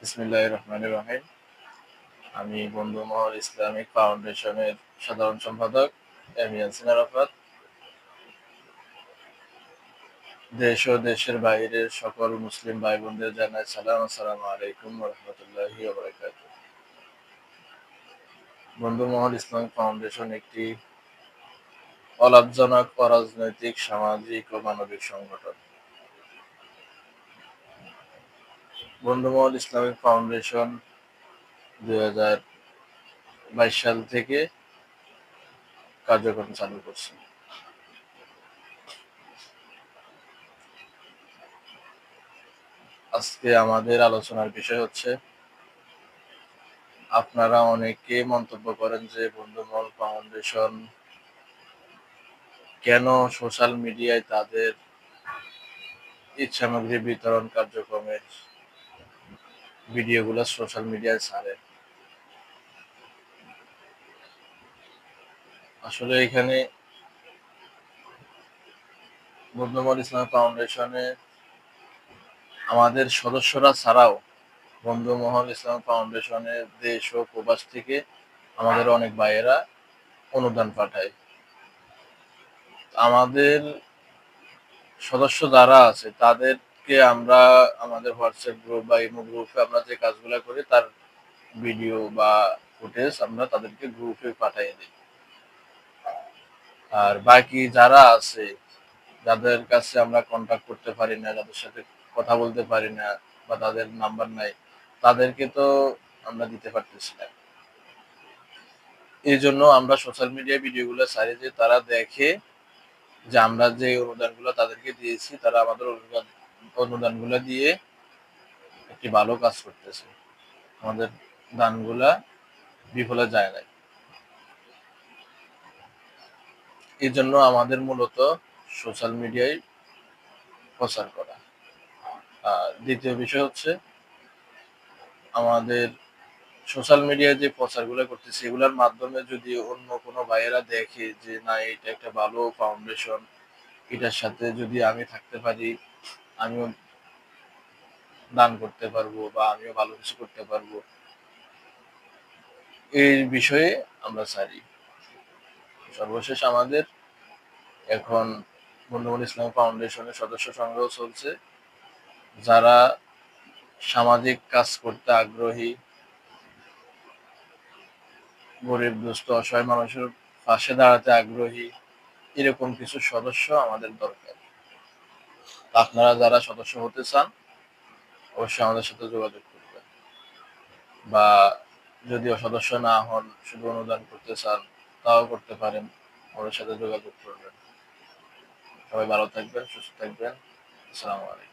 বিসমিল্লাহির রহমানির রহিম। আমি বন্ধু মহল ইসলামিক ফাউন্ডেশনের সাধারণ সম্পাদক এম ইয়াসিন আরাফাত। দেশ ও দেশের বাইরের সকল মুসলিম ভাই বোনদের জানাই সালাম, আসসালামু আলাইকুম ওয়া রাহমাতুল্লাহি ওয়া বারাকাতুহু। বন্ধু মহল ইসলামিক ফাউন্ডেশন একটি অলাভজনক অরাজনৈতিক, সামাজিক ও মানবিক সংগঠন। বন্ধু মহল ইসলামিক ফাউন্ডেশন 2022 সাল থেকে কার্যক্রম চালু করছে। আজকে আমাদের আলোচনার বিষয় হচ্ছে, আপনারা অনেকে মন্তব্য করেন যে বন্ধুমহল ফাউন্ডেশন কেন সোশ্যাল মিডিয়ায় তাদের ঈদ সামগ্রী বিতরণ কার্যক্রমের ভিডিওগুলো সোশ্যাল মিডিয়ায় ছাড়ে। আসলে এখানে বন্ধুমহল ইসলাম ফাউন্ডেশনে আমাদের সদস্যরা ছাড়াও বন্ধুমহল ইসলাম ফাউন্ডেশনের দেশ ও প্রবাস থেকে আমাদের অনেক ভাইয়েরা অনুদান পাঠায়। আমাদের সদস্য যারা আছে তাদেরকে আমরা আমাদের হোয়াটসঅ্যাপ গ্রুপ বা ইমো গ্রুপে আমরা যে কাজগুলো করি তার ভিডিও বা ফুটেজ আমরা তাদেরকে গ্রুপে পাঠিয়ে দিই। আর বাকি যারা আছে, যাদের কাছে আমরা কন্ট্যাক্ট করতে পারি না, যাদের সাথে কথা বলতে পারি না বা তাদের নাম্বার নাই, তাদেরকে তো আমরা দিতে পারতেছি না। এই জন্য আমরা সোশ্যাল মিডিয়ায় ভিডিওগুলো ছাড়ি যে তারা দেখে যে আমরা যে অনুদানগুলো তাদেরকে দিয়েছি, তারা আমাদের অনুদানগুলো দিয়ে একটি ভালো কাজ করতেছে। আমাদের দানগুলা বিফলে যায় নাই। এই জন্য আমাদের মূলত সোশ্যাল মিডিয়ায় প্রচার করা। আর দ্বিতীয় বিষয় হচ্ছে, আমাদের সোশ্যাল মিডিয়ায় যে প্রচারগুলো করতেছি এগুলোর মাধ্যমে যদি অন্য কোনো ভাইয়েরা দেখে যে না, এটা একটা ভালো ফাউন্ডেশন, এটার সাথে যদি আমি থাকতে পারি, আমিও দান করতে পারবো বা আমিও ভালো কিছু করতে পারবো, এই বিষয়ে আমরা ছাড়ি। সর্বশেষ আমাদের এখন বন্ধুমহল ইসলাম ফাউন্ডেশনের সদস্য সংগ্রহ চলছে। যারা সামাজিক কাজ করতে আগ্রহী, গরিব দুস্থ অসহায় মানুষের পাশে দাঁড়াতে আগ্রহী, এরকম কিছু সদস্য আমাদের দরকার। আপনারা যারা সদস্য হতে চান অবশ্যই আমাদের সাথে যোগাযোগ করবেন, বা যদি সদস্য না হন, শুধু অনুদান করতে চান, তাও করতে পারেন, আমাদের সাথে যোগাযোগ করবেন। সবাই ভালো থাকবেন, সুস্থ থাকবেন। আসসালামু আলাইকুম।